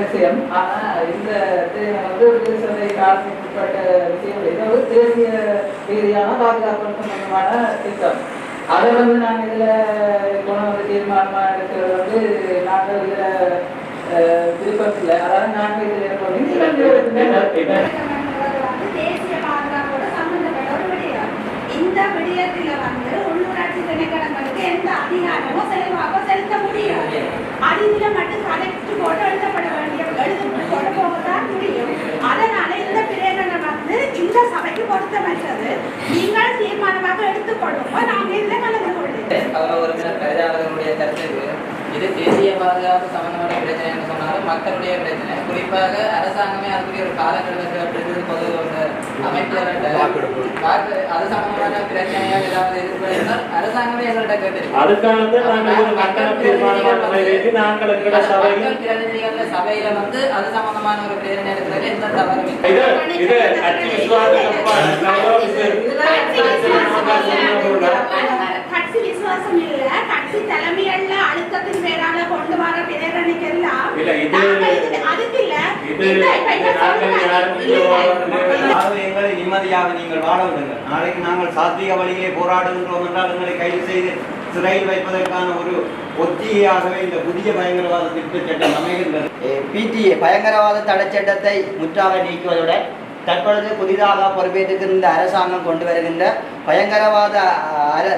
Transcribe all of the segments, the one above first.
விஷயம். ஆனா இந்த தேசத்தை காலத்துக்குட்பட்ட விஷயம் இதை தேசிய ரீதியான பாதுகாப்பு சம்பந்தமான திட்டம். அதை நாங்கள் இதில் கொண்டு தீர்மானமாக இருக்கிறது நாங்கள் இதில் விருப்பம் இல்லை. அதாவது நாங்கள் இதில் தேசிய பாதுகாப்போட சம்பந்தப்பட்ட ஒரு விடயம். இந்த விடயத்தில் உள்ளூராட்சி திணைக்களங்களுக்கு எந்த அதிகாரமோ செலவாக செலுத்த முடியாது. அதில மட்டும் கலெக்ட் போட்டு எழுதப்பட வேண்டிய எழுத்து போட போகத்தான் முடியும். அதனால இந்த பிரேரணை இந்த சபைக்கு பொருத்தமற்றது. நீங்கள் தீர்மானமாக எடுத்துக்கொள்ளும் நாங்கள் இதில் கலந்து கொள்ளும். இது தேசிய பாதுகாப்பு சம்பந்தமான பிரச்சனை என்று சொன்னாலும் மக்களுடைய பிரச்சனை. குறிப்பாக அரசாங்கமே அதுக்குரிய ஒரு காலக்கெடுவது பொது அமைப்புகள் அது சம்பந்தமான பிரச்சனையாக ஏதாவது இருக்கிறால் அரசாங்கமே எங்கள்கிட்ட கேட்டு சபையில அது சம்பந்தமான ஒரு பிரச்சனை இருக்கிறது. எந்த தவறும் கட்சி விசுவாசம் இல்ல. கட்சி தலைமையில அழுத்தத்தின் பேரால கொண்டு வர பிரேரணைக்கெல்லாம் அதுக்கு இல்ல. எங்களை நிம்மதியாக நீங்கள் வாழ விடுங்கள். நாளைக்கு நாங்கள் சாத்திய வழியிலே போராடுகின்றோம் என்றால் எங்களை கைது செய்து சிறையில் வைப்பதற்கான ஒரு ஒத்திகையாகவே இந்த புதிய பயங்கரவாத திருத்தச் சட்டம் அமைகின்றது. பிடிஏ பயங்கரவாத தடை சட்டத்தை முற்றாக நீக்குவதுடன் தற்பொழுது புதிதாக பொறுப்பேற்றுகின்ற அரசாங்கம் கொண்டு வருகின்ற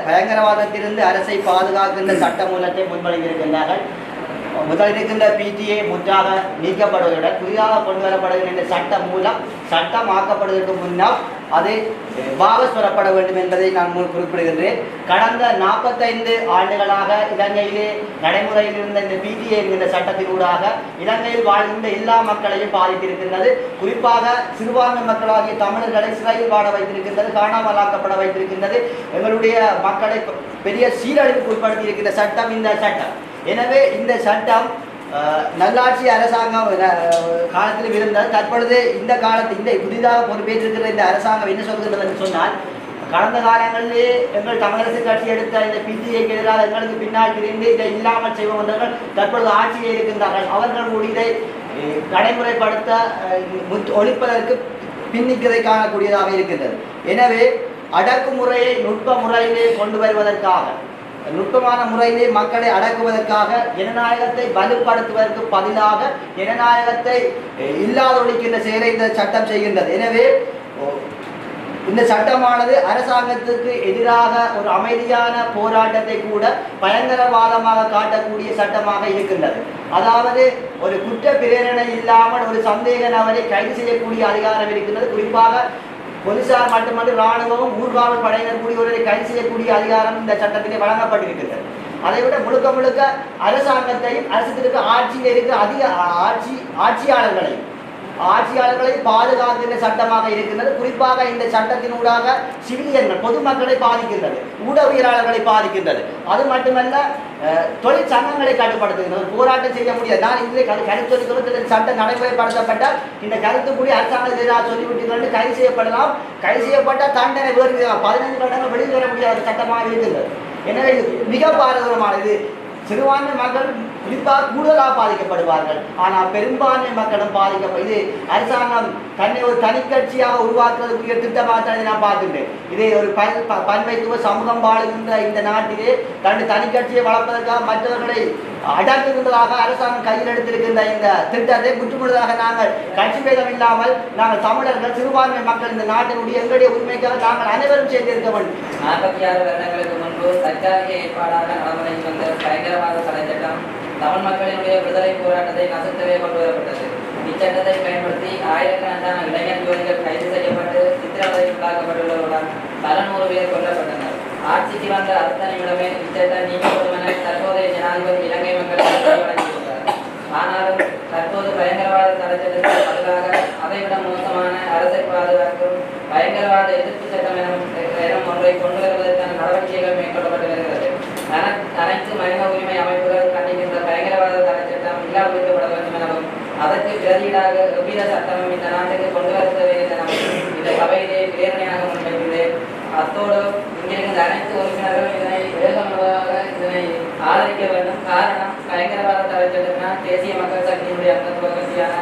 பயங்கரவாதத்திலிருந்து அரசை பாதுகாக்கின்ற சட்ட மூலத்தை முன்மொழிந்திருக்கின்றார்கள். முதலிருக்கின்ற பிடிஏ முற்றாக நீக்கப்படுவதுடன் புதிதாக கொண்டு வரப்படுகின்ற சட்ட மூலம் சட்டமாக்கப்படுவதற்கு முன்னால் அது வாபஸ் பெறப்பட வேண்டும் என்பதை நான் குறிப்பிடுகின்றேன். கடந்த 45 ஆண்டுகளாக இலங்கையிலே நடைமுறையில் இருந்த இந்த பிடிஏ என்கின்ற சட்டத்தினூடாக இலங்கையில் வாழ்கின்ற எல்லா மக்களையும் பாதித்திருக்கின்றது. குறிப்பாக சிறுபான்மை மக்களாகிய தமிழர்களை சிறையில் வாழ வைத்திருக்கின்றது, காணாமலாக்கப்பட வைத்திருக்கின்றது. எங்களுடைய மக்களை பெரிய சீரழிவுக்கு உட்படுத்தி இருக்கின்ற சட்டம் இந்த சட்டம். எனவே இந்த சட்டம் நல்லாட்சி அரசாங்கம் காலத்தில் இருந்தது. தற்பொழுது இந்த காலத்தில் இந்த புதிதாக பொறுப்பேற்றிருக்கிற இந்த அரசாங்கம் என்ன சொல்கிறது என்று சொன்னால், கடந்த காலங்களிலே எங்கள் தமிழரசு கட்சி எடுத்த இந்த பிடிஏக்கு எதிராக எங்களுக்கு பின்னால் திரிந்து இதை இல்லாமல் செய்வோம் என்றவர்கள் தற்பொழுது ஆட்சியில் இருக்கின்றார்கள். அவர்கள் இதை நடைமுறைப்படுத்த ஒழிப்பதற்கு பின்னிக்கதை காணக்கூடியதாக இருக்கின்றது. எனவே அடக்குமுறையை நுட்ப முறையிலே கொண்டு வருவதற்காக, நுட்பமான முறையிலே மக்களை அடக்குவதற்காக, ஜனநாயகத்தை வலுப்படுத்துவதற்கு பதிலாக ஜனநாயகத்தை இல்லாதொழிக்கின்ற செயலை இந்த சட்டம் செய்கின்றது. எனவே இந்த சட்டமானது அரசாங்கத்துக்கு எதிராக ஒரு அமைதியான போராட்டத்தை கூட பயங்கரவாதமாக காட்டக்கூடிய சட்டமாக இருக்கின்றது. அதாவது ஒரு குற்ற பிரேரணை இல்லாமல் ஒரு சந்தேக நபரை கைது செய்யக்கூடிய அதிகாரம் இருக்கின்றது. குறிப்பாக போலீசார் மட்டுமன்று இராணுவமும் ஊர்காவல் படையினர் கூடிய ஒருவரை கைது செய்யக்கூடிய அதிகாரம் இந்த சட்டத்திலே வழங்கப்பட்டிருக்கின்றது. அதை விட முழுக்க முழுக்க அரசாங்கத்தையும் அரசுக்கு ஆட்சியில் இருக்கிற ஆட்சியாளர்களை பாதுகாக்கின்ற சட்டமாக இருக்கின்றது. குறிப்பாக இந்த சட்டத்தினூடாக சிவிலியன்கள் பொதுமக்களை பாதிக்கின்றது, ஊடகவியலாளர்களை பாதிக்கின்றது. அது மட்டுமல்ல, தொழிற்சங்கங்களை கட்டுப்படுத்துகின்றது. போராட்டம் செய்ய முடியாது. நான் இதில் கருத்து சட்டம் நடைமுறைப்படுத்தப்பட்டால் இந்த கருத்து கூடி அரசாங்கத்தை எதிராக சொல்லிவிட்டு கைது செய்யப்படலாம். கைது செய்யப்பட்ட தண்டனை வேறு 15 வருடங்கள் வெளியில் வர முடியாத சட்டமாக இருக்கின்றது. எனவே இது மிக பாரதூரமானது. சிறுபான்மை மக்கள் குறிப்பாக கூடுதலாக பாதிக்கப்படுவார்கள். ஆனால் பெரும்பான்மை மக்களும் பாதிக்கப்படுது. அரசாங்கம் தன்னை ஒரு தனிக்கட்சியாக உருவாக்குவதற்குரிய திட்டமாக நான் பார்க்கின்றேன். இதை ஒரு பன்மைத்துவ சமூகம் வாழுகின்ற இந்த நாட்டிலே தன்னுடைய தனிக்கட்சியை வளர்ப்பதற்காக மற்றவர்களை அடக்குகின்றதாக அரசாங்கம் கையில் எடுத்திருக்கின்ற இந்த திட்டத்தை முற்றுமுழுதாக நாங்கள் கட்சி பேதம் இல்லாமல் நாங்கள் தமிழர்கள் சிறுபான்மை மக்கள் இந்த நாட்டினுடைய எங்களுடைய உரிமைக்காக நாங்கள் அனைவரும் செய்திருக்க வேண்டும். 46 வருடங்களுக்கு முன்பு தற்காலிக ஏற்பாடாக நடைமுறைக்கு வந்த பயங்கரவாத தடை சட்டம் தமிழ் மக்களினுடைய விடுதலை போராட்டத்தை நசுத்தவே கொண்டு வரப்பட்டது. இச்சட்டத்தை பயன்படுத்தி ஆயிரக்கணக்கான இளைஞர் யுவதிகள் கைது செய்யப்பட்டு சித்திரவதைக்குள்ளாக்கப்பட்டுள்ளதுடன் பல 100 பேர் கொல்லப்பட்டனர். ஆட்சிக்கு வந்த அடுத்த நிமிடமே இச்சட்டம் நீக்கப்படும் என தற்போதைய ஜனாதிபதி இலங்கை மக்களுக்கு வழங்கியுள்ளார். ஆனாலும் தற்போது பயங்கரவாத தடை சட்டத்திற்கு பதிலாக அதைவிட மோசமான அரசை பாதுகாக்கும் பயங்கரவாத எதிர்ப்பு சட்டம் எனும் ஒன்றை கொண்டு வருவதற்கான நடவடிக்கைகள் மேற்கொள்ளப்பட்டு வருகிறது. அனைத்து மனித உரிமை அமைப்புகள் கண்டிக்கின்ற பயங்கரவாத தடை சட்டம் இல்லாவிக்கப்பட வேண்டும் எனவும் அதற்கு பிரதியீடாக எவ்வித சட்டமும் இந்த நாட்டுக்கு கொண்டு வர தேவையில்லை எனவும் இந்த சபையிலே பிரேரணையாக முன்வைக்கிறேன். அத்தோடு இங்கே இங்கிருக்கின்ற அனைத்து உறுப்பினர்களும் இதனை வேகமாக இதனை ஆதரிக்க வேண்டும். காரணம் பயங்கரவாத தடை சட்டத்தினால் தேசிய மக்கள் சக்தியினுடைய அங்கத்துவ கட்சியான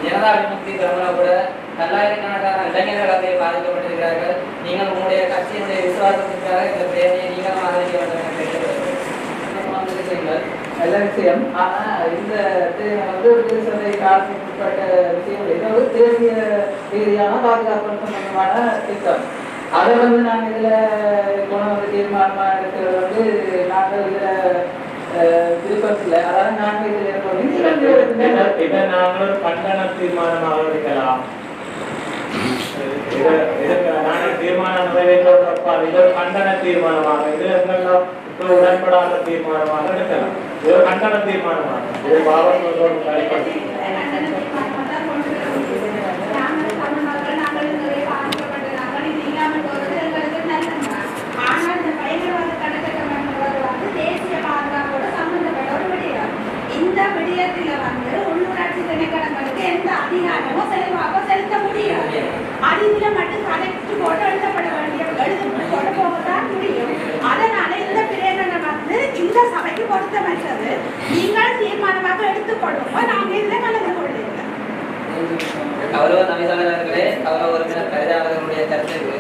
ஜனதா விமுக்தி பெரமுன கூட பல்லாயிரக்கணக்கான இளைஞர்கள் அதில் பாதிக்கப்பட்டிருக்கிறார்கள். நீங்கள் உங்களுடைய கட்சியினுடைய விசுவாசத்திற்காக இந்த பேரணியை நீங்களும் ஆதரிக்க வேண்டும் என கேட்டுக்கொள்கிறீர்கள். நல்ல விஷயம். ஆனா இந்த வந்து சந்தை காலத்துக்கு உட்பட்ட விஷயம் இது வந்து தேசிய ரீதியான பாதுகாப்பு சம்பந்தமான திட்டம். அதை வந்து நாங்கள் இதுல கொண்டு வந்து தீர்மானமா இருக்கிறது வந்து நாங்கள் இதுல விருப்பம் இல்லை. அதாவது நாங்கள் இதை நாங்கள் கண்டன தீர்மானமாக எடுக்கலாம். நாங்கள் தீர்மானம் நிறைவேற்றப்பட்டால் இது ஒரு கண்டன தீர்மானமாக, இது எங்கெல்லாம் உடன்படாத தீர்மானமாக எடுக்கலாம். இது ஒரு கண்டன தீர்மானமாக இது பாவங்களோடு இந்த விடயத்தில வந்து உள்ளூராட்சி திணைக்களங்களுக்கு எந்த அதிகாரமோ செலவாக செலுத்த முடியாது. அதில மட்டும் கலெக்ட் போட்டு எழுதப்பட வேண்டிய எழுத போகத்தான் முடியும். அதனால இந்த பிரேரணை வந்து இந்த சபைக்கு பொருத்தமற்றது. நீங்கள் தீர்மானமாக எடுத்துக்கொள்ளுங்க. நாங்கள் இதில் கலந்து கொள்ளுங்க. கௌரவ நவிசாளர்களே, கௌரவ உறுப்பினர் கருதாளர்களுடைய கருத்துக்கு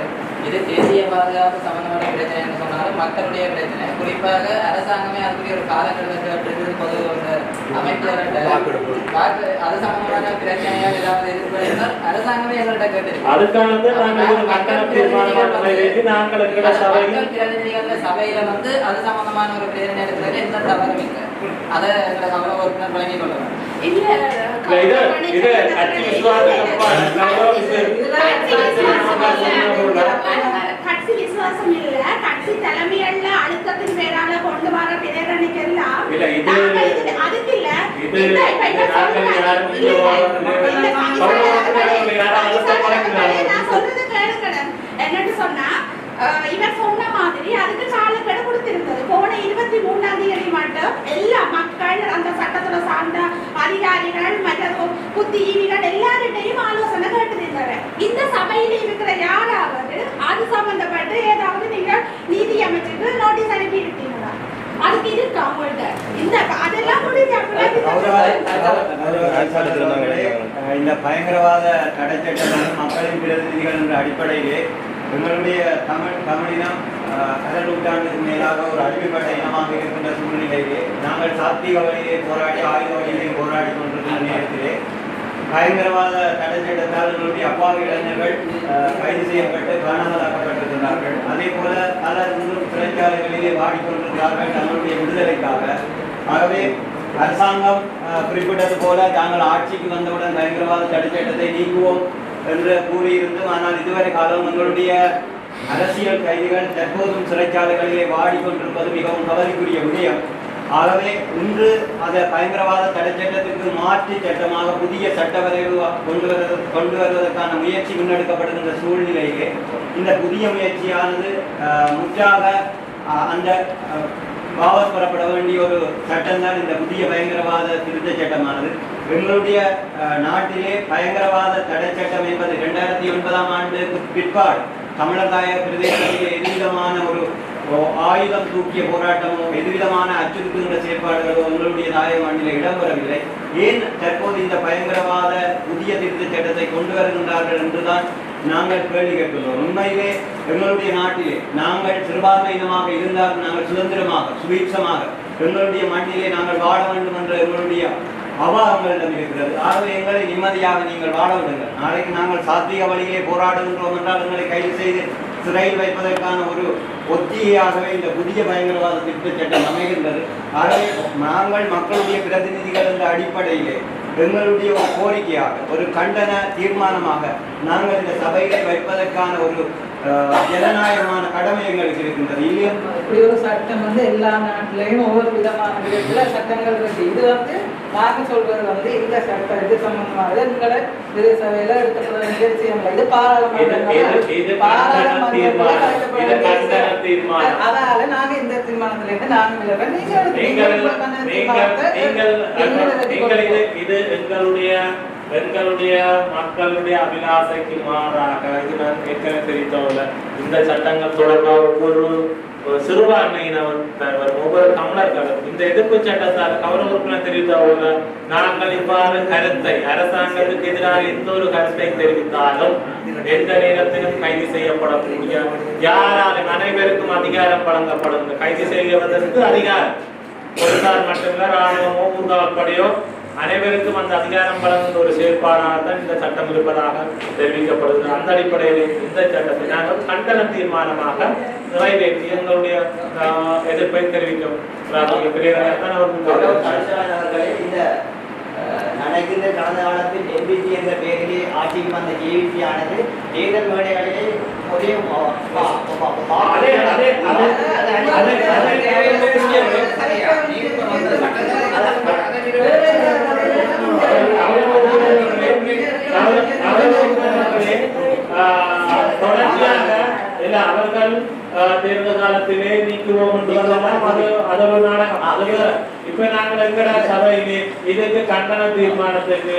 இது தேசிய பாதுகாப்பு சம்பந்தமான பிரச்சனை என்று சொன்னாலும் மக்களுடைய பிரச்சனை. குறிப்பாக அரசாங்கமே அதுக்குரிய ஒரு காலக்கெடுத்து பொது அமைப்பு அது சம்பந்தமான பிரச்சனைகள் ஏதாவது இருக்கிறால் அரசாங்கமே எங்கள்கிட்ட கேட்டு பிரதிநிதிகள் சபையில வந்து அது சம்பந்தமான ஒரு பிரேரணை எடுக்கிறது எந்த தவறும் இல்லை. அதை எங்களை கௌரவ உறுப்பினர் வழங்கிக் கொள்ளலாம். கட்சி விசுவாசம் இல்ல, கட்சி தலைமையில அழுத்தத்தின் பேரால கொண்டு வர பிரேரணைக்கு எல்லாம் அதுக்கு இல்ல. நான் சொல்றது கேளுக்கடன் என்னன்னு சொன்னா, இவர் சொன்ன மாதிரி அதுக்கு காலக்கெடு கொடுத்திருந்தது. போன 23ஆம் தேதி மட்டும் எல்லா மக்கள், அந்த சட்டத்துல சார்ந்த அதிகாரிகள், மற்ற புத்திஜீவிகள் எல்லார்கிட்டையும் ஆலோசனை கேட்டிருந்தவர். இந்த சபையில இருக்கிற யாராவது அது சம்பந்தப்பட்டு ஏதாவது நீங்கள் நீதி அமைச்சுக்கு நோட்டீஸ் அனுப்பி இருக்கீங்களா? அதுக்கு இருக்கா உங்கள்கிட்ட? இந்த அதெல்லாம் இந்த பயங்கரவாத தடை சட்டம் மக்களின் பிரதிநிதிகள் என்ற அடிப்படையிலே எங்களுடைய தமிழினம் அரை நூற்றாண்டுக்கு மேலாக ஒரு அடிமைப்பட்ட இனமாக இருக்கின்ற சூழ்நிலையிலே நாங்கள் சாத்திக வழியிலே போராடி ஆயுத வழியிலே போராடி கொண்டிருக்கின்ற நேரத்திலே பயங்கரவாத தடை சட்டத்தால் எங்களுடைய அப்பாவி இளைஞர்கள் கைது செய்யப்பட்டு காணாமலாக்கப்பட்டிருக்கிறார்கள். அதே போல பலர் இன்னும் சிறைச்சாலைகளிலே வாடிக்கொண்டிருக்கிறார்கள் தங்களுடைய விடுதலைக்காக. ஆகவே அரசாங்கம் குறிப்பிட்டது போல தாங்கள் ஆட்சிக்கு வந்தவுடன் பயங்கரவாத தடை சட்டத்தை நீக்குவோம் என்று கூறியிருந்தும், ஆனால் இதுவரை காலம் எங்களுடைய அரசியல் கைதிகள் தற்போதும் சிறைச்சாலைகளிலே வாடிக்கொண்டிருப்பது மிகவும் கவலைக்குரிய விடயம். ஆகவே இன்று அந்த பயங்கரவாத தடை சட்டத்திற்கு மாற்று சட்டமாக புதிய சட்ட வரைவு கொண்டு வருவதற்கான முயற்சி முன்னெடுக்கப்படுகின்ற சூழ்நிலையிலே இந்த புதிய முயற்சியானது முற்றாக அந்த வாபஸ் பெறப்பட வேண்டிய ஒரு சட்டம் தான் இந்த புதிய பயங்கரவாத திருத்த சட்டமானது. எங்களுடைய நாட்டிலே பயங்கரவாத தடை சட்டம் என்பது 2009ஆம் ஆண்டுக்கு பிற்பாடு தமிழர் தாய பிரதேசத்திலே எதுவிதமான ஒரு ஆயுதம் தூக்கிய போராட்டமோ எதுவிதமான அச்சுறுத்துகின்ற செயற்பாடுகளோ எங்களுடைய தாய மண்ணிலே இடம்பெறவில்லை. ஏன் தற்போது இந்த பயங்கரவாத புதிய திருத்த சட்டத்தை கொண்டு வருகின்றார்கள் என்றுதான் நாங்கள் கேள்வி கேட்கிறோம். உண்மையிலே எங்களுடைய நாட்டிலே நாங்கள் சிறுபான்மை இனமாக இருந்தால் நாங்கள் சுதந்திரமாக சுபீட்சமாக எங்களுடைய மண்ணிலே நாங்கள் வாழ வேண்டும் என்ற எங்களுடைய அபாகங்களிடம் இருக்கிறது. ஆகவே எங்களை நிம்மதியாக நீங்கள் வாழ விடுங்கள். நாளைக்கு நாங்கள் சாத்வீக வழியிலே போராடுகின்றோம் என்றால் எங்களை கைது செய்து சிறையில் வைப்பதற்கான ஒரு ஒத்திகையாகவே இந்த புதிய பயங்கரவாத திருத்த சட்டம் அமைகின்றது. ஆகவே நாங்கள் மக்களுடைய பிரதிநிதிகள் என்ற அடிப்படையிலே எங்களுடைய ஒரு கோரிக்கையாக ஒரு கண்டன தீர்மானமாக நாங்கள் இந்த சபையை வைப்பதற்கான ஒரு ஜனநாயகமான கடமை எங்களுக்கு இருக்கின்றது. இல்லையா இப்படி ஒரு சட்டம் வந்து எல்லா நாட்டிலையும் ஒவ்வொரு விதமான விதத்துல சட்டங்கள் இருக்கு. இது வந்து நாங்க சொல்றது வந்து இந்த சட்டம் இது சம்பந்தமாக எங்களை திரு சபையில எடுத்துக்கிற நிகழ்ச்சி இது பாராளுமன்ற தீர்மானம். அதனால நாங்க இந்த தீர்மானத்துல இருந்து நாங்க விலகிறோம். நீங்கள் இது எங்களுடைய மக்களுடைய அபிலாசைக்கு மாறாக இது நான் ஏற்கனவே தெரிவித்தவங்க இந்த சட்டங்கள் தொடர்பாக ஒவ்வொரு சிறுபான்மையினர் ஒவ்வொரு தமிழர்களும் இந்த எதிர்ப்பு சட்டத்தால் கௌரவ உறுப்பினர் தெரிவித்தவங்க நாங்கள் இவ்வாறு கருத்தை அரசாங்கத்துக்கு எதிராக எந்த ஒரு கருத்தை தெரிவித்தாலும் எந்த நேரத்திலும் கைது செய்யப்படக்கூடிய யாராலும் அனைவருக்கும் அதிகாரம் வழங்கப்படும். கைது செய்வதற்கு அதிகாரம் பொருளாதார மட்டுமில்ல ராணுவமோ ஊர்காவல்படையோ அனைவருக்கும் அந்த அதிகாரம் வழங்குகின்ற ஒரு செயற்பாடாகத்தான் இந்த சட்டம் இருப்பதாக தெரிவிக்கப்படுகிறது. அந்த அடிப்படையில் இந்த சட்டத்தை நாங்கள் கண்டன தீர்மானமாக நிறைவேற்றி எங்களுடைய எதிர்ப்பை தெரிவிக்கும். நடக்கின்ற கடந்த காலத்தில் எம்பிபி என்ற பெயரிலே ஆட்சிக்கு வந்த ஜேவிபி ஆனது தேர்தல் மேடைகளிலே ஒரே அவர்கள் தேர்தல் காலத்திலே நீக்குவோம் அதொரு நாடகம். இப்ப நாங்கள் எங்கட சபையிலே இதுக்கு கண்டன தீர்மானத்துக்கு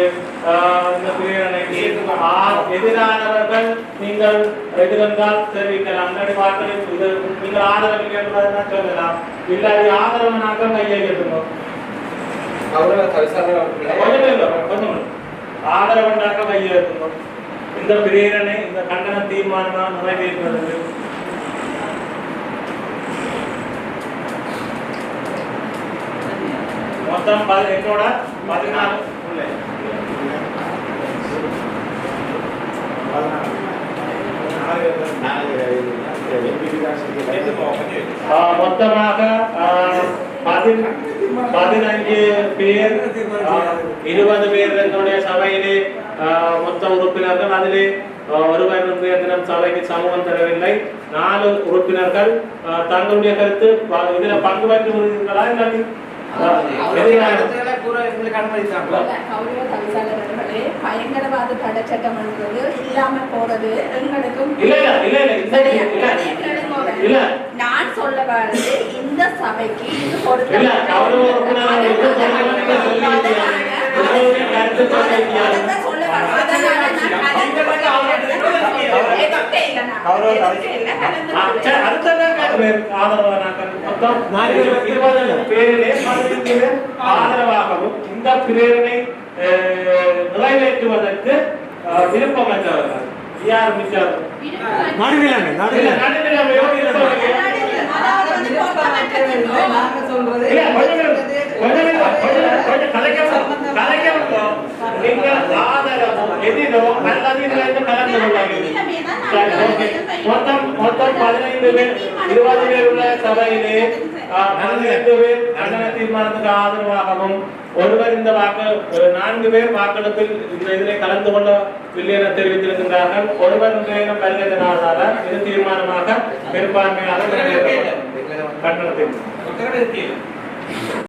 இந்த பிரேரணைக்கு எதிரானவர்கள் நீங்கள் எதிர்ந்தால் தெரிவிக்கலாம். நீங்கள் ஆதரவு கேட்பதுன்னா சொல்லலாம். இல்லாத ஆதரவு நாங்கள் கையை கேட்டுக்கணும். கொஞ்சம் ஆதரவுண்டாக்க கையை எடுக்கணும். இந்த பிரேரணை இந்த கண்டன தீர்மானம் நிறைவேற்றுவதற்கு மொத்தம் என்னோட 14 மொத்தமாக 15 பேர் 20 பேர் என்னுடைய சபையிலே மொத்த உறுப்பினர்கள். அதிலே ஒருவர் தினம் சபைக்கு சமூகம் தரவில்லை. 4 உறுப்பினர்கள் தங்களுடைய கருத்து இதில் பங்கு பெற்று வருகிறீர்களா இல்லாட்டி பயங்கரவாத தடை சட்டம் இல்லாம போறது எங்களுக்கும் நான் சொல்ல வர்றது இந்த சபைக்கு இது ஆதரவாகவும் இந்த பிரேரணை நிறைவேற்றுவதற்கு விருப்பமற்றவர்கள் யார் மிச்சார் மொத்தம் 15 பேர் 20 பேர் உள்ள சபையிலே 18 பேர் கண்டன தீர்மானத்துக்கு ஆதரவாகவும் ஒருவர் இந்த 4 பேர் வாக்கெடுப்பில் இந்த இதிலே கலந்து கொள்ளவில்லை என தெரிவித்திருக்கின்றார்கள். ஒருவர் வருகிறதுனால இது தீர்மானமாக பெரும்பான்மையாக கண்டனத்தில்